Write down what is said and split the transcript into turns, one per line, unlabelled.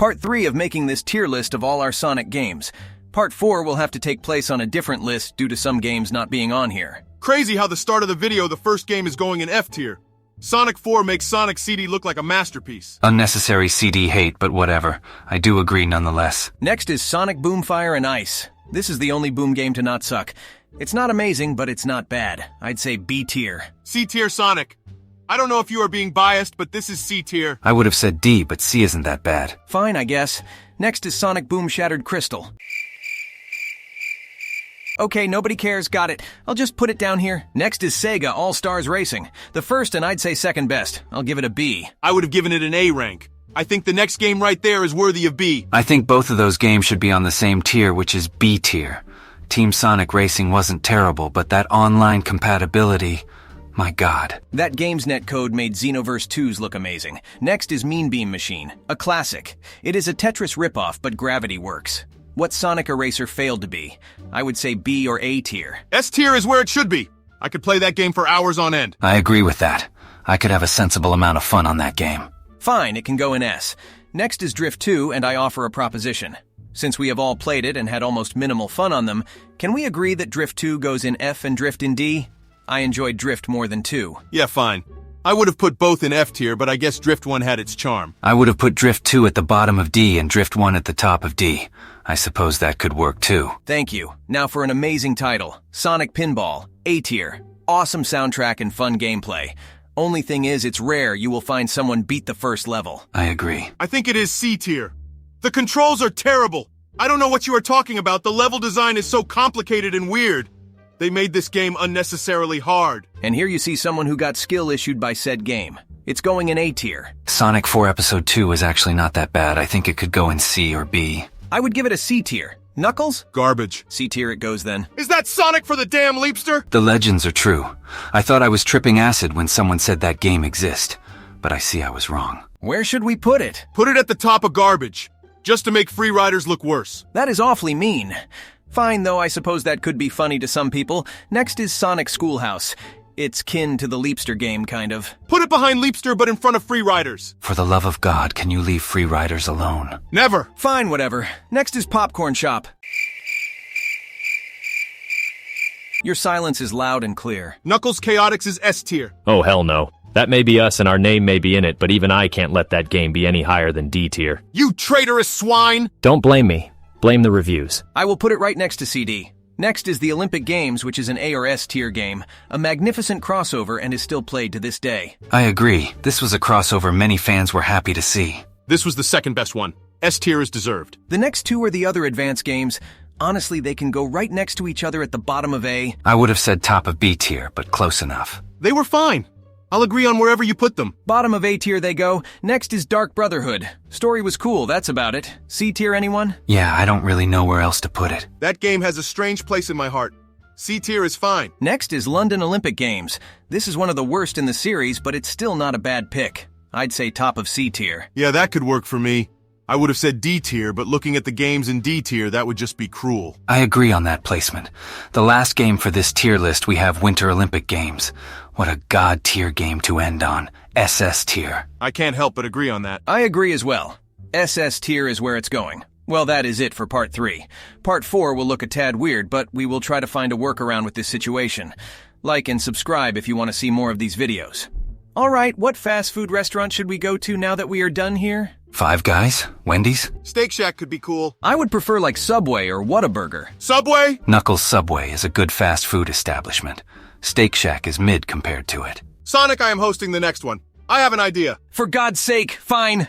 Part 3 of making this tier list of all our Sonic games. Part 4 will have to take place on a different list due to some games not being on here.
Crazy how the start of the video the first game is going in F tier. Sonic 4 makes Sonic CD look like a masterpiece.
Unnecessary CD hate, but whatever. I do agree nonetheless.
Next is Sonic Boom Fire and Ice. This is the only Boom game to not suck. It's not amazing, but it's not bad. I'd say B tier.
C tier Sonic. I don't know if you are being biased, but this is C tier.
I would have said D, but C isn't that bad.
Fine, I guess. Next is Sonic Boom Shattered Crystal. Okay, nobody cares, got it. I'll just put it down here. Next is Sega All-Stars Racing. The first and I'd say second best. I'll give it a B.
I would have given it an A rank. I think the next game right there is worthy of B.
I think both of those games should be on the same tier, which is B tier. Team Sonic Racing wasn't terrible, but that online compatibility... my god.
That game's netcode made Xenoverse 2's look amazing. Next is Mean Beam Machine, a classic. It is a Tetris ripoff, but gravity works. What Sonic Eraser failed to be? I would say B or A tier.
S tier is where it should be. I could play that game for hours on end.
I agree with that. I could have a sensible amount of fun on that game.
Fine, it can go in S. Next is Drift 2, and I offer a proposition. Since we have all played it and had almost minimal fun on them, can we agree that Drift 2 goes in F and Drift in D? I enjoyed Drift more than 2.
Yeah, fine. I would have put both in F tier, but I guess Drift 1 had its charm.
I would have put Drift 2 at the bottom of D and Drift 1 at the top of D. I suppose that could work too.
Thank you. Now for an amazing title, Sonic Pinball, A tier. Awesome soundtrack and fun gameplay. Only thing is, it's rare you will find someone beat the first level.
I agree.
I think it is C tier. The controls are terrible. I don't know what you are talking about. The level design is so complicated and weird. They made this game unnecessarily hard.
And here you see someone who got skill issued by said game. It's going in A tier.
Sonic 4 Episode 2 is actually not that bad. I think it could go in C or B.
I would give it a C tier. Knuckles?
Garbage.
C tier it goes then.
Is that Sonic for the damn Leapster?
The legends are true. I thought I was tripping acid when someone said that game exists, but I see I was wrong.
Where should we put it?
Put it at the top of garbage, just to make Free Riders look worse.
That is awfully mean. Fine, though I suppose that could be funny to some people. Next is Sonic Schoolhouse. It's kin to the Leapster game, kind of.
Put it behind Leapster, but in front of Free Riders.
For the love of God, can you leave Free Riders alone?
Never.
Fine, whatever. Next is Popcorn Shop. Your silence is loud and clear.
Knuckles Chaotix is S tier.
Oh, hell no. That may be us and our name may be in it, but even I can't let that game be any higher than D tier.
You traitorous swine!
Don't blame me. Blame the reviews.
I will put it right next to CD. Next is the Olympic Games, which is an A or S tier game. A magnificent crossover and is still played to this day.
I agree. This was a crossover many fans were happy to see.
This was the second best one. S tier is deserved.
The next two are the other advanced games. Honestly, they can go right next to each other at the bottom of A.
I would have said top of B tier, but close enough.
They were fine. I'll agree on wherever you put them.
Bottom of A tier they go. Next is Dark Brotherhood. Story was cool, that's about it. C tier anyone?
Yeah, I don't really know where else to put it.
That game has a strange place in my heart. C tier is fine.
Next is London Olympic Games. This is one of the worst in the series, but it's still not a bad pick. I'd say top of C tier.
Yeah, that could work for me. I would have said D tier, but looking at the games in D tier, that would just be cruel.
I agree on that placement. The last game for this tier list, we have Winter Olympic Games. What a god tier game to end on. SS tier.
I can't help but agree on that.
I agree as well. SS tier is where it's going. Well, that is it for Part 3. Part 4 will look a tad weird, but we will try to find a workaround with this situation. Like and subscribe if you want to see more of these videos. Alright, what fast food restaurant should we go to now that we are done here?
Five Guys? Wendy's?
Steak Shack could be cool.
I would prefer like Subway or Whataburger.
Subway?
Knuckles Subway is a good fast food establishment. Steak Shack is mid compared to it.
Sonic, I am hosting the next one. I have an idea.
For God's sake, fine.